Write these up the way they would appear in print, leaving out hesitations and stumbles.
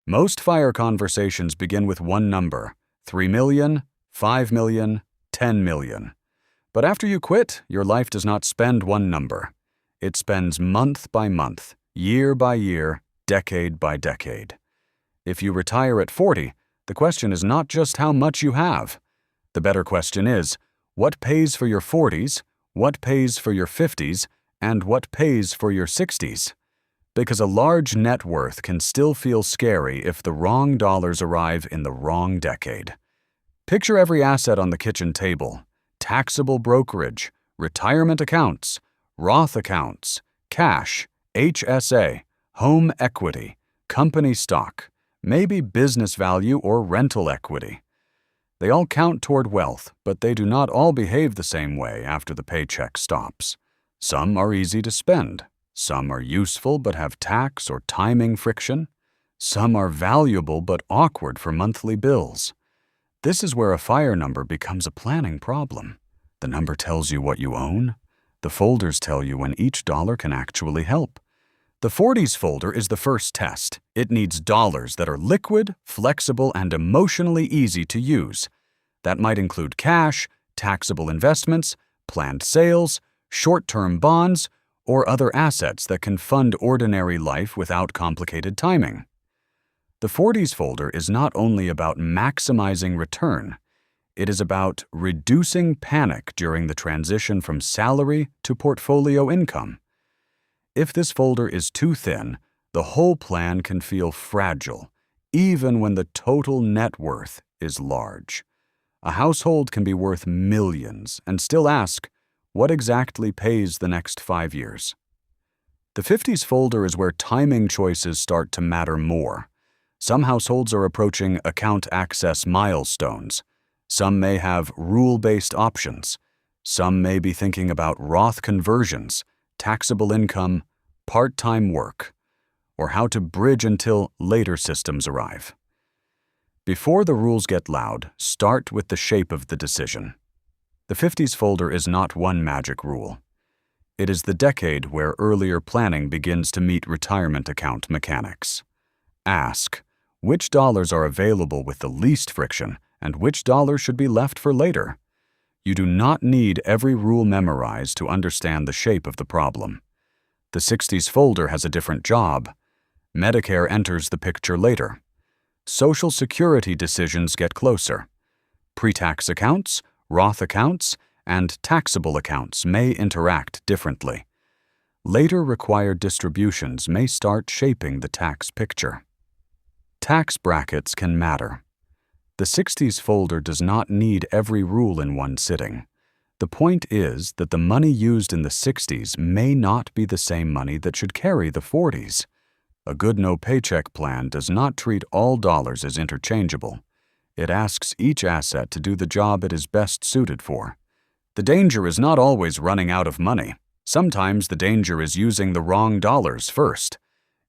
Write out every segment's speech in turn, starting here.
Most FIRE conversations begin with one number: 3 million, 5 million, 10 million. But after you quit, your life does not spend one number. It spends month by month, year by year, decade by decade. If you retire at 40, the question is not just how much you have. The better question is, what pays for your 40s, what pays for your 50s, and what pays for your 60s? Because a large net worth can still feel scary if the wrong dollars arrive in the wrong decade. Picture every asset on the kitchen table: taxable brokerage, retirement accounts, Roth accounts, cash, HSA, home equity, company stock, maybe business value or rental equity. They all count toward wealth, but they do not all behave the same way after the paycheck stops. Some are easy to spend. Some are useful but have tax or timing friction. Some are valuable but awkward for monthly bills. This is where a FIRE number becomes a planning problem. The number tells you what you own. The folders tell you when each dollar can actually help. The 40s folder is the first test. It needs dollars that are liquid, flexible, and emotionally easy to use. That might include cash, taxable investments, planned sales, short-term bonds, or other assets that can fund ordinary life without complicated timing. The 40s folder is not only about maximizing return, it is about reducing panic during the transition from salary to portfolio income. If this folder is too thin, the whole plan can feel fragile, even when the total net worth is large. A household can be worth millions and still ask, what exactly pays the next 5 years? The 50s folder is where timing choices start to matter more. Some households are approaching account access milestones. Some may have rule-based options. Some may be thinking about Roth conversions, taxable income, part-time work, or how to bridge until later systems arrive. Before the rules get loud, start with the shape of the decision. The 50s folder is not one magic rule. It is the decade where earlier planning begins to meet retirement account mechanics. Ask, which dollars are available with the least friction and which dollars should be left for later? You do not need every rule memorized to understand the shape of the problem. The 60s folder has a different job. Medicare enters the picture later. Social Security decisions get closer. Pre-tax accounts, Roth accounts, and taxable accounts may interact differently. Later required distributions may start shaping the tax picture. Tax brackets can matter. The 60s folder does not need every rule in one sitting. The point is that the money used in the 60s may not be the same money that should carry the 40s. A good no-paycheck plan does not treat all dollars as interchangeable. It asks each asset to do the job it is best suited for. The danger is not always running out of money. Sometimes the danger is using the wrong dollars first.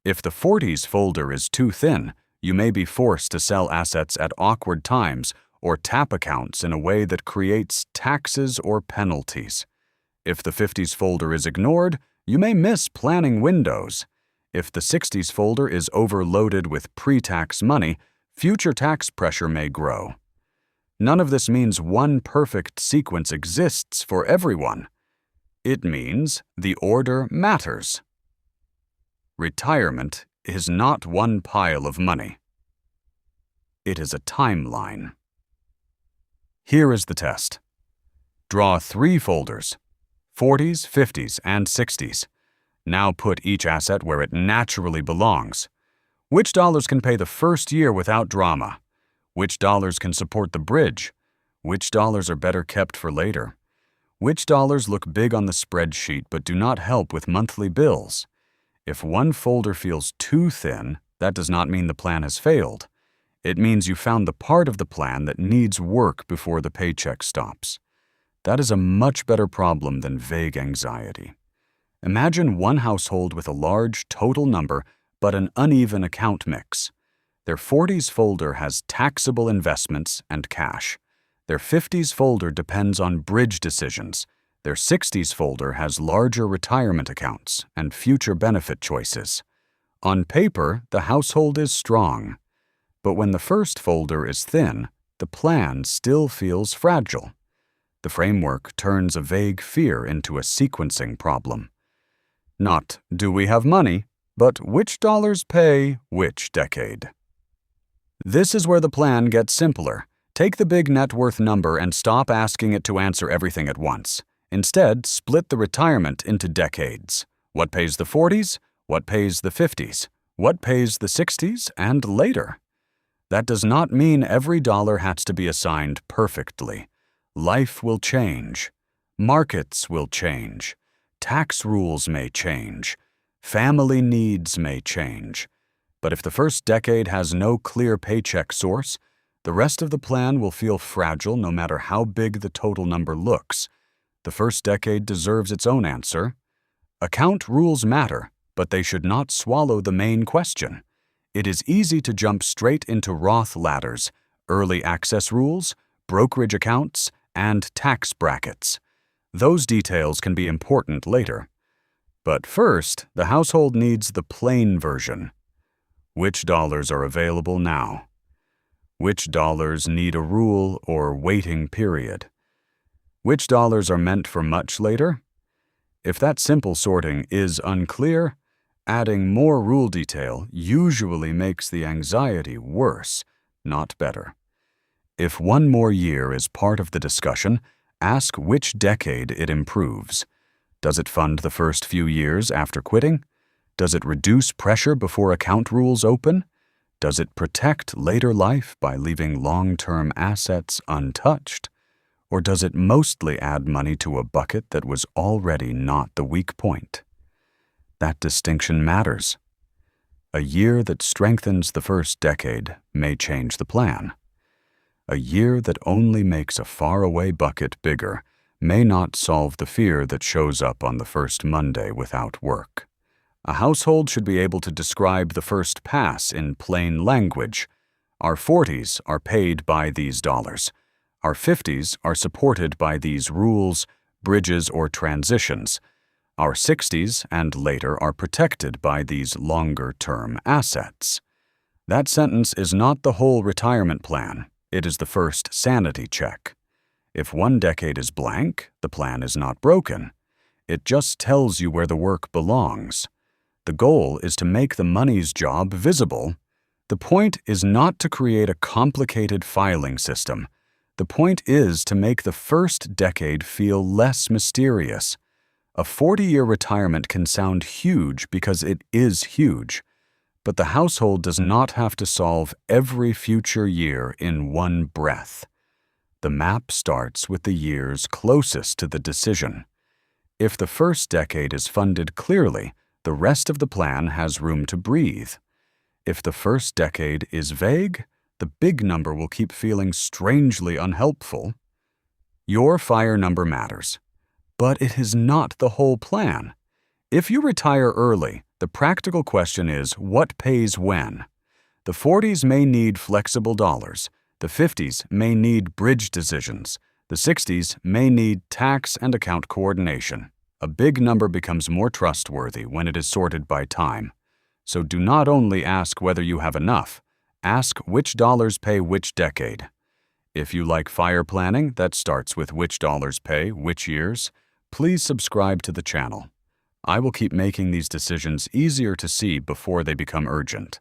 If the 40s folder is too thin, you may be forced to sell assets at awkward times or tap accounts in a way that creates taxes or penalties. If the 50s folder is ignored, you may miss planning windows. If the 60s folder is overloaded with pre-tax money, future tax pressure may grow. None of this means one perfect sequence exists for everyone. It means the order matters. Retirement is not one pile of money. It is a timeline. Here is the test. Draw 3 folders, 40s, 50s, and 60s. Now put each asset where it naturally belongs. Which dollars can pay the first year without drama? Which dollars can support the bridge? Which dollars are better kept for later? Which dollars look big on the spreadsheet but do not help with monthly bills? If one folder feels too thin, that does not mean the plan has failed. It means you found the part of the plan that needs work before the paycheck stops. That is a much better problem than vague anxiety. Imagine one household with a large total number but an uneven account mix. Their 40s folder has taxable investments and cash. Their 50s folder depends on bridge decisions. Their 60s folder has larger retirement accounts and future benefit choices. On paper, the household is strong. But when the first folder is thin, the plan still feels fragile. The framework turns a vague fear into a sequencing problem. Not, do we have money, but which dollars pay which decade? This is where the plan gets simpler. Take the big net worth number and stop asking it to answer everything at once. Instead, split the retirement into decades. What pays the 40s? What pays the 50s? What pays the 60s and later? That does not mean every dollar has to be assigned perfectly. Life will change. Markets will change. Tax rules may change. Family needs may change. But if the first decade has no clear paycheck source, the rest of the plan will feel fragile no matter how big the total number looks. The first decade deserves its own answer. Account rules matter, but they should not swallow the main question. It is easy to jump straight into Roth ladders, early access rules, brokerage accounts, and tax brackets. Those details can be important later. But first, the household needs the plain version. Which dollars are available now? Which dollars need a rule or waiting period? Which dollars are meant for much later? If that simple sorting is unclear, adding more rule detail usually makes the anxiety worse, not better. If one more year is part of the discussion, ask which decade it improves. Does it fund the first few years after quitting? Does it reduce pressure before account rules open? Does it protect later life by leaving long-term assets untouched? Or does it mostly add money to a bucket that was already not the weak point? That distinction matters. A year that strengthens the first decade may change the plan. A year that only makes a faraway bucket bigger may not solve the fear that shows up on the first Monday without work. A household should be able to describe the first pass in plain language. Our 40s are paid by these dollars. Our 50s are supported by these rules, bridges, or transitions. Our 60s and later are protected by these longer-term assets. That sentence is not the whole retirement plan. It is the first sanity check. If one decade is blank, the plan is not broken. It just tells you where the work belongs. The goal is to make the money's job visible. The point is not to create a complicated filing system. The point is to make the first decade feel less mysterious. A 40-year retirement can sound huge because it is huge, but the household does not have to solve every future year in one breath. The map starts with the years closest to the decision. If the first decade is funded clearly, the rest of the plan has room to breathe. If the first decade is vague, the big number will keep feeling strangely unhelpful. Your FIRE number matters, but it is not the whole plan. If you retire early, the practical question is what pays when? The 40s may need flexible dollars. The 50s may need bridge decisions. The 60s may need tax and account coordination. A big number becomes more trustworthy when it is sorted by time. So do not only ask whether you have enough, ask which dollars pay which decade. If you like FIRE planning that starts with which dollars pay which years, please subscribe to the channel. I will keep making these decisions easier to see before they become urgent.